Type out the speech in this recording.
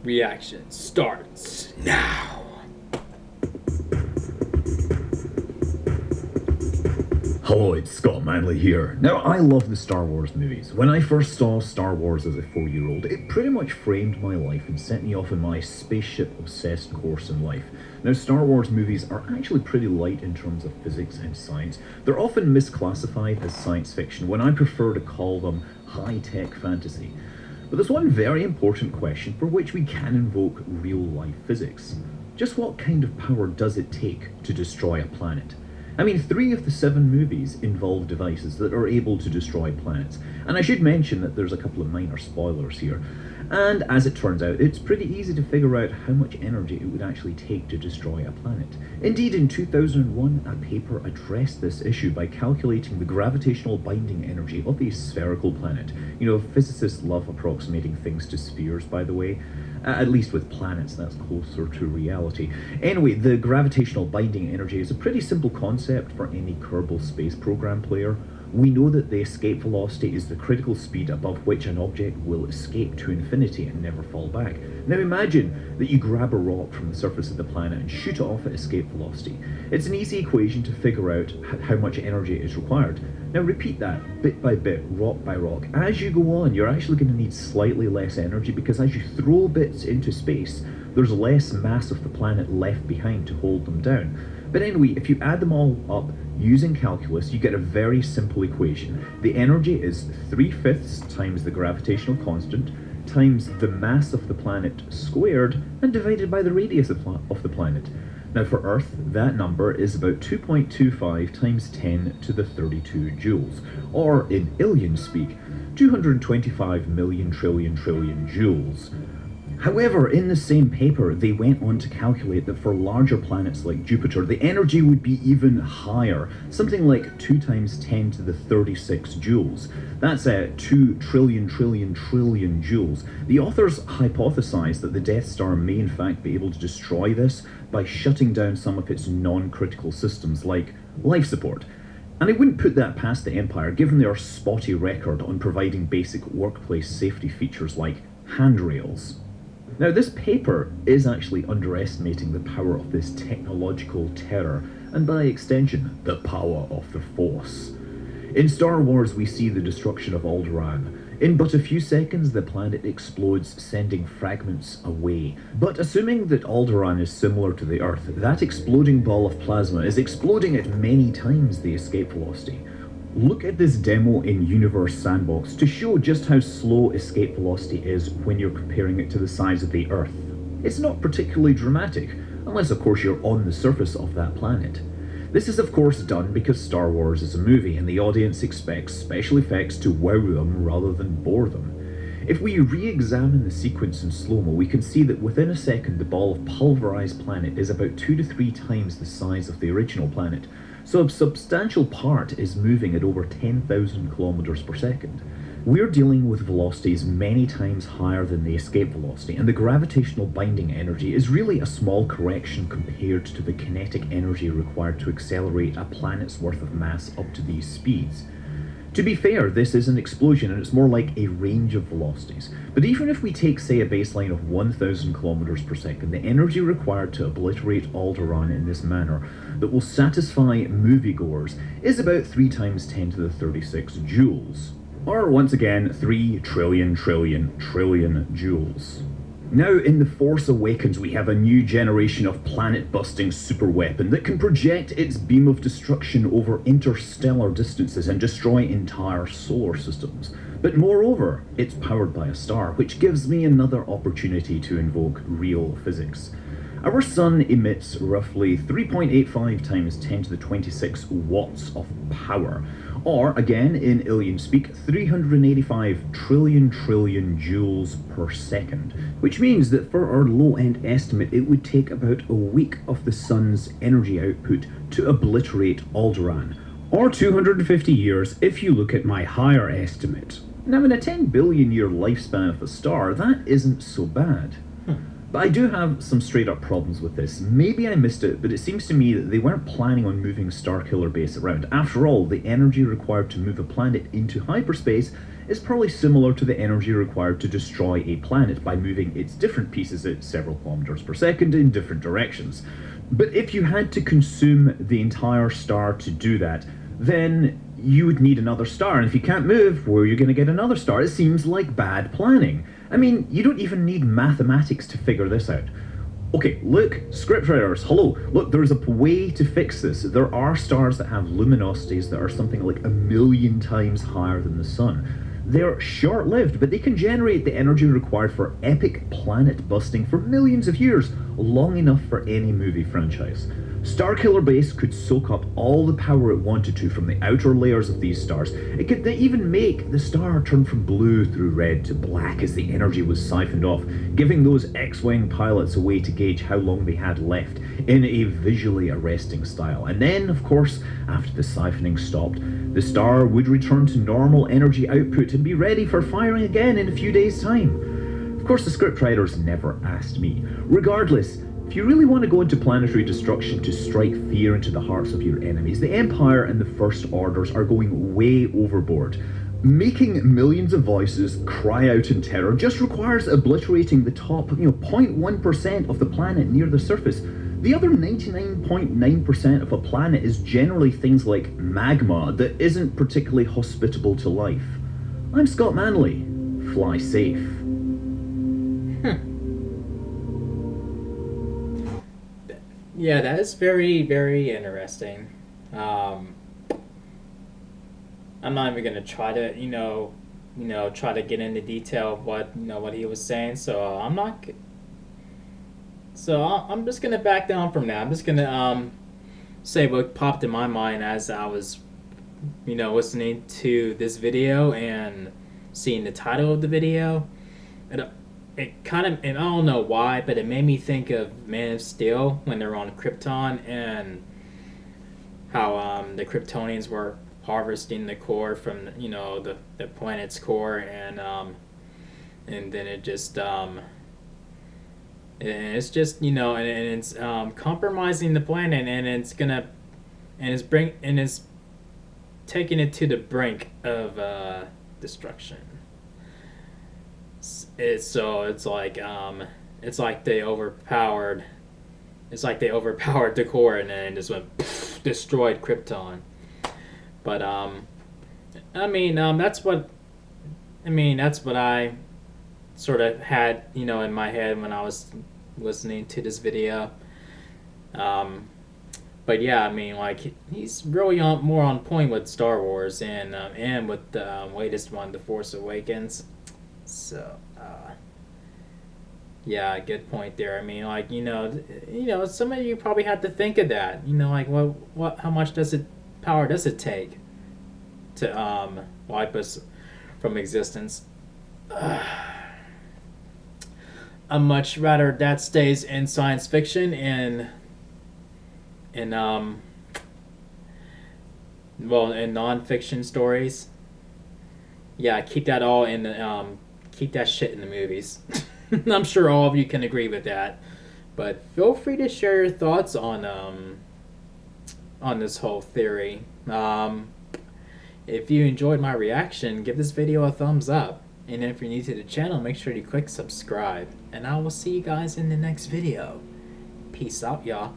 reaction starts now. Hello, it's Scott Manley here. Now, I love the Star Wars movies. When I first saw Star Wars as a 4-year-old, it pretty much framed my life and set me off on my spaceship-obsessed course in life. Now, Star Wars movies are actually pretty light in terms of physics and science. They're often misclassified as science fiction, when I prefer to call them high-tech fantasy. But there's one very important question for which we can invoke real-life physics. Just what kind of power does it take to destroy a planet? I mean, 3 of the 7 movies involve devices that are able to destroy planets, and I should mention that there's a couple of minor spoilers here. And as it turns out, it's pretty easy to figure out how much energy it would actually take to destroy a planet. Indeed, in 2001, a paper addressed this issue by calculating the gravitational binding energy of a spherical planet. You know, physicists love approximating things to spheres, by the way. At least with planets, that's closer to reality. Anyway, the gravitational binding energy is a pretty simple concept for any Kerbal Space Program player. We know that the escape velocity is the critical speed above which an object will escape to infinity and never fall back. Now imagine that you grab a rock from the surface of the planet and shoot it off at escape velocity. It's an easy equation to figure out how much energy is required. Now repeat that bit by bit, rock by rock. As you go on, you're actually going to need slightly less energy because as you throw bits into space, there's less mass of the planet left behind to hold them down. But anyway, if you add them all up using calculus, you get a very simple equation. The energy is 3/5 times the gravitational constant times the mass of the planet squared and divided by the radius of the planet. Now for Earth, that number is about 2.25 times 10 to the 32 joules, or in alien speak, 225 million trillion joules. However, in the same paper, they went on to calculate that for larger planets like Jupiter, the energy would be even higher, something like 2 times 10 to the 36 joules. That's 2 trillion joules. The authors hypothesized that the Death Star may in fact be able to destroy this by shutting down some of its non-critical systems like life support. And I wouldn't put that past the Empire, given their spotty record on providing basic workplace safety features like handrails. Now, this paper is actually underestimating the power of this technological terror, and by extension, the power of the Force. In Star Wars, we see the destruction of Alderaan. In but a few seconds, the planet explodes, sending fragments away. But assuming that Alderaan is similar to the Earth, that exploding ball of plasma is exploding at many times the escape velocity. Look at this demo in Universe Sandbox to show just how slow escape velocity is when you're comparing it to the size of the Earth. It's not particularly dramatic, unless of course you're on the surface of that planet. This is of course done because Star Wars is a movie and the audience expects special effects to wow them rather than bore them. If we re-examine the sequence in slow-mo, we can see that within a second the ball of pulverized planet is about 2 to 3 times the size of the original planet. So a substantial part is moving at over 10,000 kilometers per second. We're dealing with velocities many times higher than the escape velocity, and the gravitational binding energy is really a small correction compared to the kinetic energy required to accelerate a planet's worth of mass up to these speeds. To be fair, this is an explosion and it's more like a range of velocities. But even if we take, say, a baseline of 1,000 kilometers per second, the energy required to obliterate Alderaan in this manner that will satisfy moviegoers is about 3 times 10 to the 36 joules. Or once again, 3 trillion joules. Now, in The Force Awakens, we have a new generation of planet-busting superweapon that can project its beam of destruction over interstellar distances and destroy entire solar systems. But moreover, it's powered by a star, which gives me another opportunity to invoke real physics. Our sun emits roughly 3.85 times 10 to the 26 watts of power, or again in alien speak, 385 trillion joules per second, which means that for our low-end estimate it would take about a week of the sun's energy output to obliterate Alderaan, or 250 years if you look at my higher estimate. Now in a 10 billion year lifespan of a star, that isn't so bad. But I do have some straight up problems with this. Maybe I missed it, but it seems to me that they weren't planning on moving Starkiller Base around. After all, the energy required to move a planet into hyperspace is probably similar to the energy required to destroy a planet by moving its different pieces at several kilometers per second in different directions. But if you had to consume the entire star to do that, then you would need another star, and if you can't move, where are you going to get another star? It seems like bad planning. I mean, you don't even need mathematics to figure this out. Okay, look, scriptwriters, hello. Look, there's a way to fix this. There are stars that have luminosities that are something like 1,000,000 times higher than the sun. They're short-lived, but they can generate the energy required for epic planet-busting for millions of years, long enough for any movie franchise. Starkiller Base could soak up all the power it wanted to from the outer layers of these stars. It could even make the star turn from blue through red to black as the energy was siphoned off, giving those X-Wing pilots a way to gauge how long they had left in a visually arresting style. And then, of course, after the siphoning stopped, the star would return to normal energy output and be ready for firing again in a few days' time. Of course, the scriptwriters never asked me. Regardless, if you really want to go into planetary destruction to strike fear into the hearts of your enemies, the Empire and the First Orders are going way overboard. Making millions of voices cry out in terror just requires obliterating the top 0.1% of the planet near the surface. The other 99.9% of a planet is generally things like magma that isn't particularly hospitable to life. I'm Scott Manley. Fly safe. Yeah, that is very, very interesting. I'm not even gonna try to, try to get into detail of what he was saying. So I'm not. So I'm just gonna back down from that. I'm just gonna say what popped in my mind as I was, listening to this video and seeing the title of the video. It kind of, and I don't know why, but it made me think of Man of Steel when they're on Krypton and how the Kryptonians were harvesting the core from the planet's core, and then it just and it's just and it's compromising the planet, and it's gonna and it's taking it to the brink of destruction. It's like they overpowered the core and then just went destroyed Krypton. But that's what I sort of had in my head when I was listening to this video. But yeah, he's really more on point with Star Wars and with the latest one, The Force Awakens. So, yeah, good point there. Some of you probably had to think of that. How much power does it take to wipe us from existence? I'd much rather that stays in science fiction and in non-fiction stories. Yeah, keep that all in the keep that shit in the movies. I'm sure all of you can agree with that. But feel free to share your thoughts on this whole theory. If you enjoyed my reaction, give this video a thumbs up. And if you're new to the channel, make sure to click subscribe. And I will see you guys in the next video. Peace out, y'all.